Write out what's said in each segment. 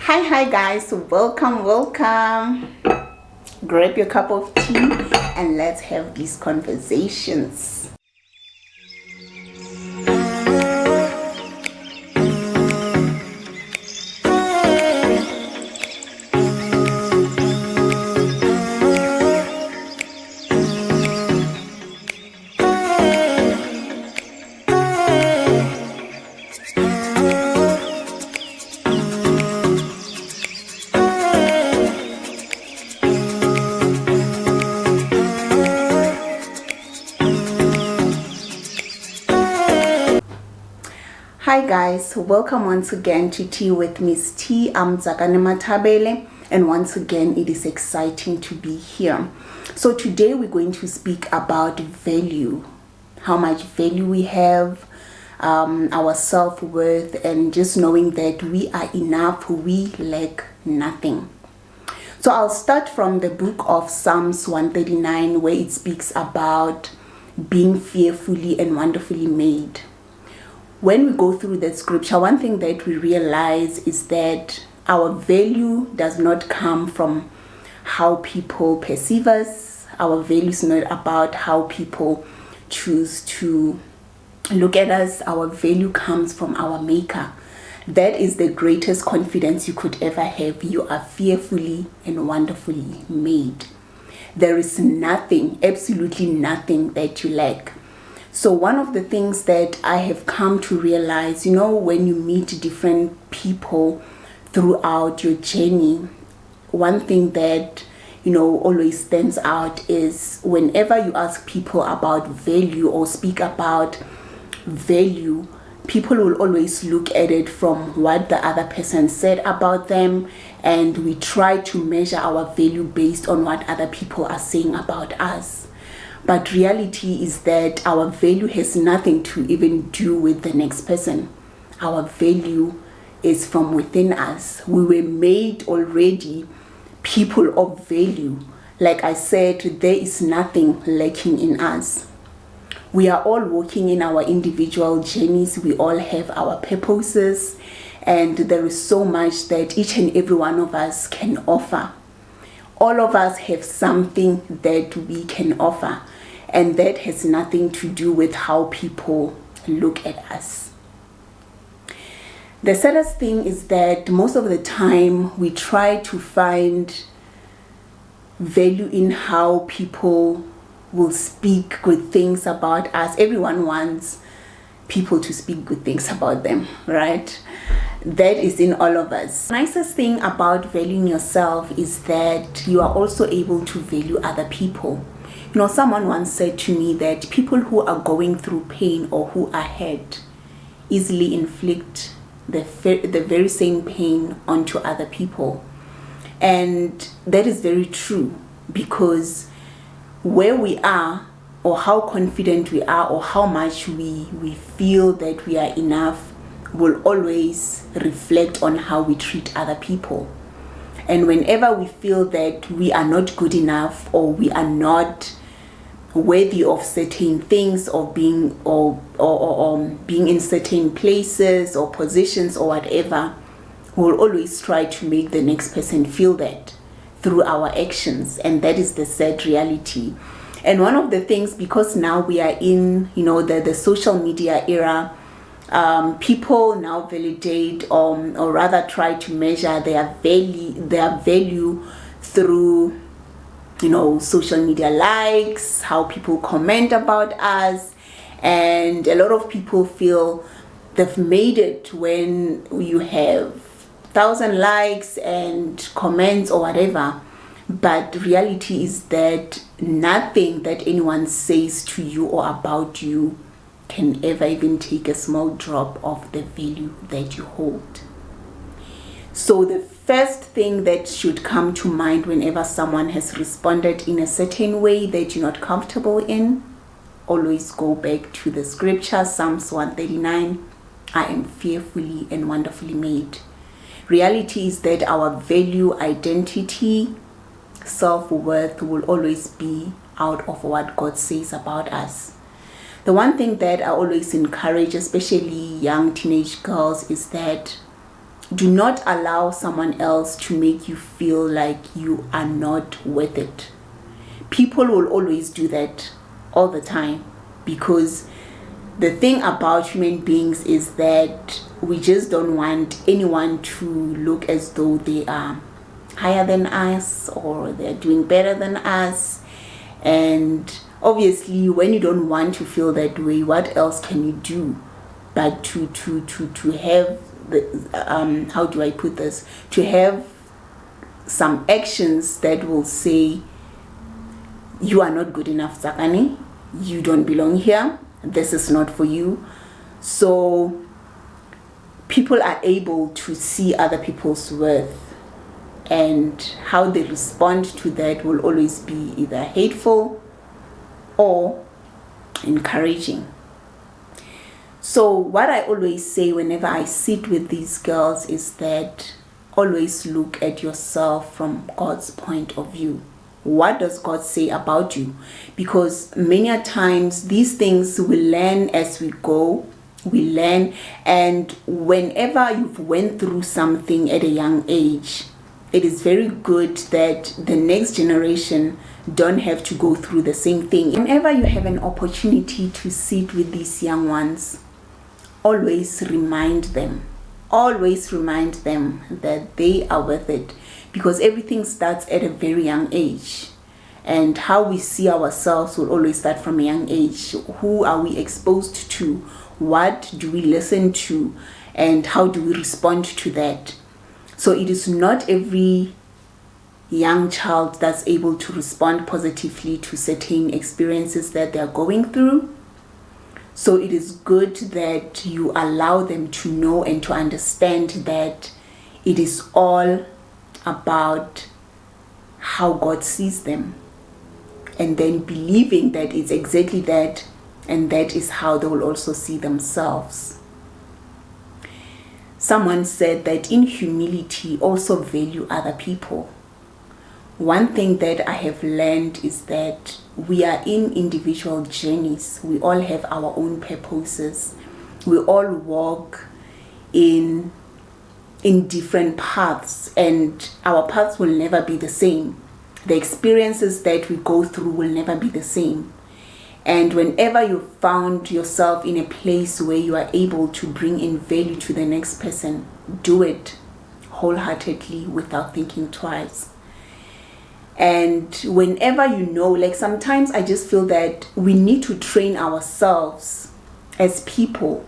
Hi guys, welcome. Grab your cup of tea and let's have these conversations. Hi guys, welcome once again to Tea with Miss T. I'm Zakane Matabele, and once again it is exciting to be here. So today we're going to speak about value, how much value we have, our self-worth, and just knowing that we are enough, we lack nothing. So I'll start from the book of Psalms 139, where it speaks about being fearfully and wonderfully made. When we go through that scripture, one thing that we realize is that our value does not come from how people perceive us. Our value is not about how people choose to look at us. Our value comes from our maker. That is the greatest confidence you could ever have. You are fearfully and wonderfully made. There is nothing, absolutely nothing that you lack. So one of the things that I have come to realize, when you meet different people throughout your journey, one thing that, always stands out is whenever you ask people about value or speak about value, people will always look at it from what the other person said about them, and we try to measure our value based on what other people are saying about us. But reality is that our value has nothing to even do with the next person. Our value is from within us. We were made already people of value. Like I said, there is nothing lacking in us. We are all walking in our individual journeys. We all have our purposes, and there is so much that each and every one of us can offer. All of us have something that we can offer, and that has nothing to do with how people look at us. The saddest thing is that most of the time we try to find value in how people will speak good things about us. Everyone wants people to speak good things about them, right? That is in all of us. The nicest thing about valuing yourself is that you are also able to value other people. Someone once said to me that people who are going through pain or who are hurt easily inflict the very same pain onto other people. And that is very true, because where we are, or how confident we are, or how much we feel that we are enough will always reflect on how we treat other people. And whenever we feel that we are not good enough, or we are not worthy of certain things, or being being in certain places or positions or whatever, we'll always try to make the next person feel that through our actions. And that is the sad reality. And one of the things, because now we are in the social media era, people now validate or rather try to measure their value through social media likes, how people comment about us. And a lot of people feel they've made it when you have 1,000 likes and comments or whatever. But reality is that nothing that anyone says to you or about you can ever even take a small drop of the value that you hold. So the first thing that should come to mind whenever someone has responded in a certain way that you're not comfortable in, always go back to the scripture, Psalms 139, I am fearfully and wonderfully made. Reality is that our value, identity, self-worth will always be out of what God says about us. The one thing that I always encourage, especially young teenage girls, is that Do not allow someone else to make you feel like you are not worth it. People will always do that all the time, because the thing about human beings is that we just don't want anyone to look as though they are higher than us or they're doing better than us. And obviously, when you don't want to feel that way, what else can you do but to have the how do I put this, to have some actions that will say, you are not good enough, Tsakani, you don't belong here, this is not for you. So people are able to see other people's worth, and how they respond to that will always be either hateful or encouraging. So what I always say whenever I sit with these girls is that always look at yourself from God's point of view. What does God say about you? Because many a times these things we learn as we go. We learn, and whenever you've went through something at a young age, it is very good that the next generation don't have to go through the same thing. Whenever you have an opportunity to sit with these young ones, always remind them that they are worth it, because everything starts at a very young age, and how we see ourselves will always start from a young age. Who are we exposed to? What do we listen to? And how do we respond to that? So it is not every young child that's able to respond positively to certain experiences that they're going through. So it is good that you allow them to know and to understand that it is all about how God sees them, and then believing that it's exactly that, and that is how they will also see themselves. Someone said that in humility, also value other people. One thing that I have learned is that we are in individual journeys. We all have our own purposes. We all walk in different paths, and our paths will never be the same. The experiences that we go through will never be the same. And whenever you found yourself in a place where you are able to bring in value to the next person, do it wholeheartedly without thinking twice. And whenever you know, like sometimes I just feel that we need to train ourselves as people.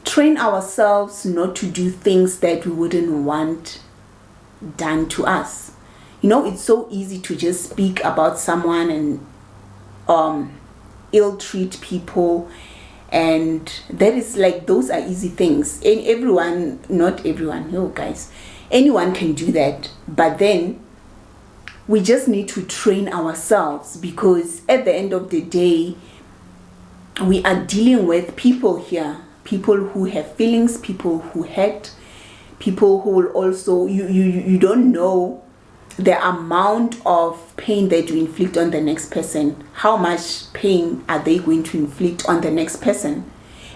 Train ourselves not to do things that we wouldn't want done to us. You know, it's so easy to just speak about someone and ill treat people, and that is like, those are easy things, and everyone, not everyone, no guys, anyone can do that. But then we just need to train ourselves, because at the end of the day, we are dealing with people here, people who have feelings, people who hurt, people who will also, you don't know the amount of pain that you inflict on the next person. How much pain are they going to inflict on the next person?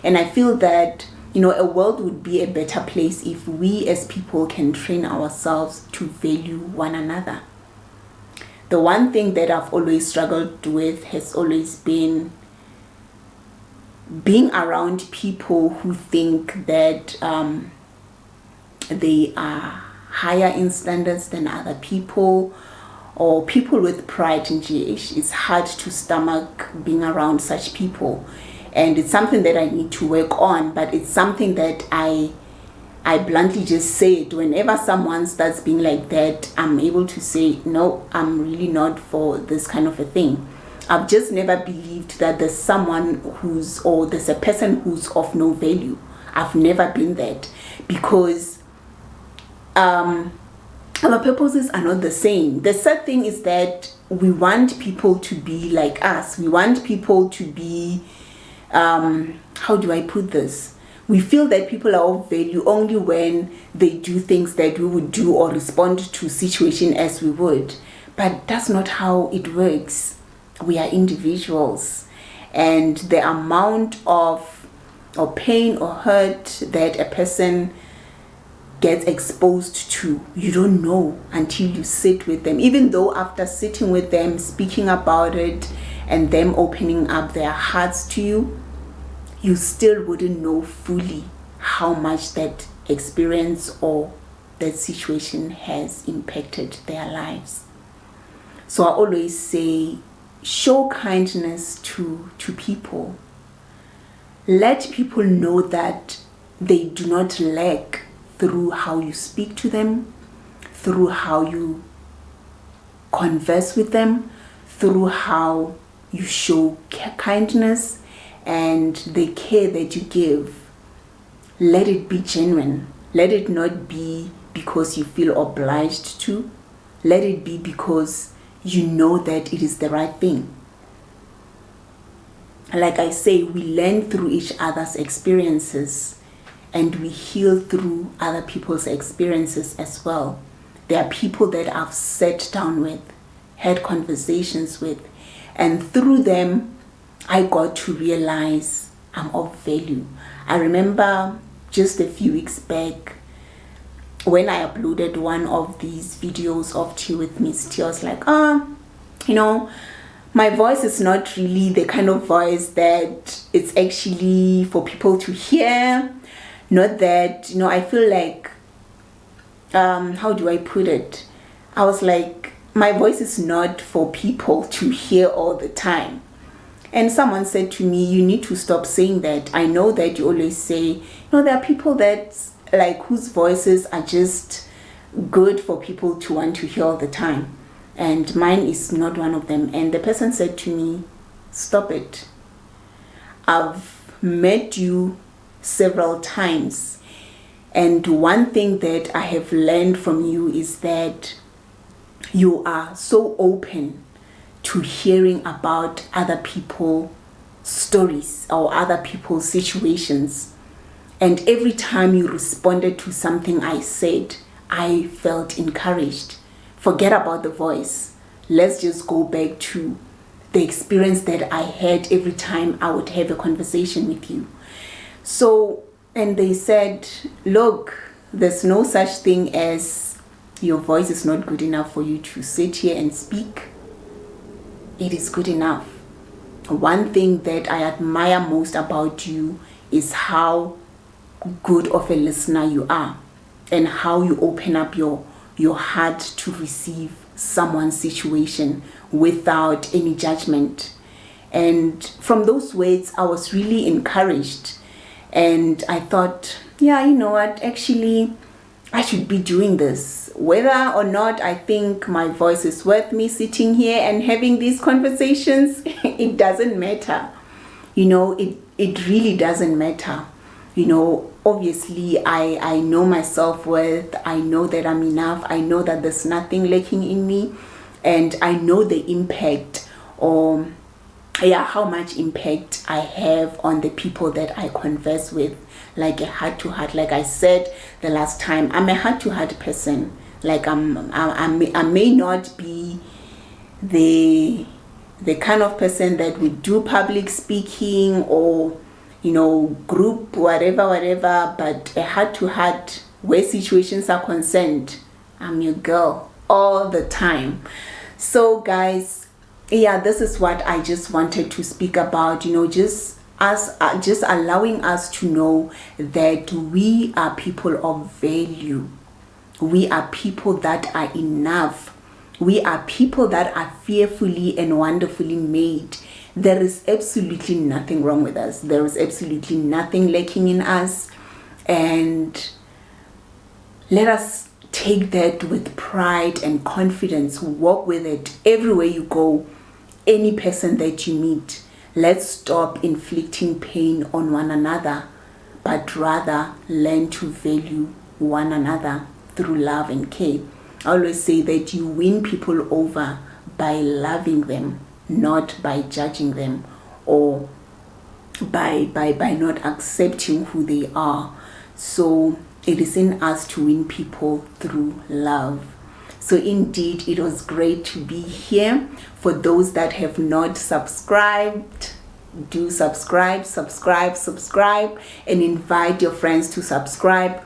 And I feel that, you know, a world would be a better place if we as people can train ourselves to value one another. The one thing that I've always struggled with has always been being around people who think that they are higher in standards than other people, or people with pride in GH. It's hard to stomach being around such people, and it's something that I need to work on. But it's something that I bluntly just say it. Whenever someone starts being like that, I'm able to say, no, I'm really not for this kind of a thing. I've just never believed that there's someone there's a person who's of no value. I've never been that, because our purposes are not the same. The sad thing is that we want people to be like us. We want people to be, how do I put this? We feel that people are of value only when they do things that we would do, or respond to situation as we would. But that's not how it works. We are individuals, and the amount of pain or hurt that a person gets exposed to. You don't know until you sit with them. Even though after sitting with them, speaking about it, and them opening up their hearts to you, you still wouldn't know fully how much that experience or that situation has impacted their lives. So I always say, show kindness to people. Let people know that they do not lack through how you speak to them, through how you converse with them, through how you show kindness and the care that you give. Let it be genuine. Let it not be because you feel obliged to. Let it be because you know that it is the right thing. Like I say, we learn through each other's experiences, and we heal through other people's experiences as well. There are people that I've sat down with, had conversations with, and through them, I got to realize I'm of value. I remember just a few weeks back when I uploaded one of these videos of Tea with Miss T, I was like, my voice is not really the kind of voice that it's actually for people to hear. Not that, I feel like, how do I put it? I was like, my voice is not for people to hear all the time. And someone said to me, you need to stop saying that. I know that you always say, there are people that, like, whose voices are just good for people to want to hear all the time. And mine is not one of them. And the person said to me, stop it. I've met you several times, and one thing that I have learned from you is that you are so open to hearing about other people's stories or other people's situations. And every time you responded to something I said, I felt encouraged. Forget about the voice. Let's just go back to the experience that I had every time I would have a conversation with you. So, and they said, look, there's no such thing as your voice is not good enough for you to sit here and speak. It is good enough. One thing that I admire most about you is how good of a listener you are, and how you open up your heart to receive someone's situation without any judgment. And from those words, I was really encouraged. And I thought, yeah, you know what, actually, I should be doing this. Whether or not I think my voice is worth me sitting here and having these conversations, it doesn't matter. It really doesn't matter. Obviously, I know my self-worth. I know that I'm enough. I know that there's nothing lacking in me. And I know the impact, or how much impact I have on the people that I converse with, like a heart-to-heart. Like I said the last time, I'm a heart-to-heart person. Like I may not be the kind of person that would do public speaking or group whatever, but a heart-to-heart where situations are concerned, I'm your girl all the time. So guys, this is what I just wanted to speak about, just allowing us to know that we are people of value. We are people that are enough. We are people that are fearfully and wonderfully made. There is absolutely nothing wrong with us. There is absolutely nothing lacking in us. And let us take that with pride and confidence. Walk with it everywhere you go. Any person that you meet, let's stop inflicting pain on one another, but rather learn to value one another through love and care. I always say that you win people over by loving them, not by judging them or by not accepting who they are. So it is in us to win people through love. So indeed, it was great to be here. For those that have not subscribed, do subscribe, and invite your friends to subscribe.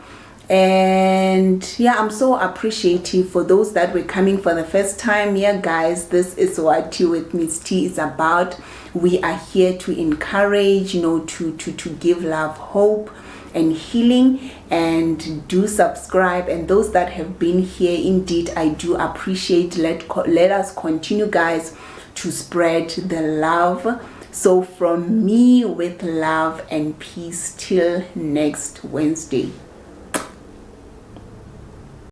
And yeah, I'm so appreciative for those that were coming for the first time. Yeah, guys, this is what Tea with Miss T is about. We are here to encourage, to give love, hope, and healing. And do subscribe. And those that have been here, indeed, I do appreciate. Let us continue, guys, to spread the love. So from me, with love and peace, till next Wednesday.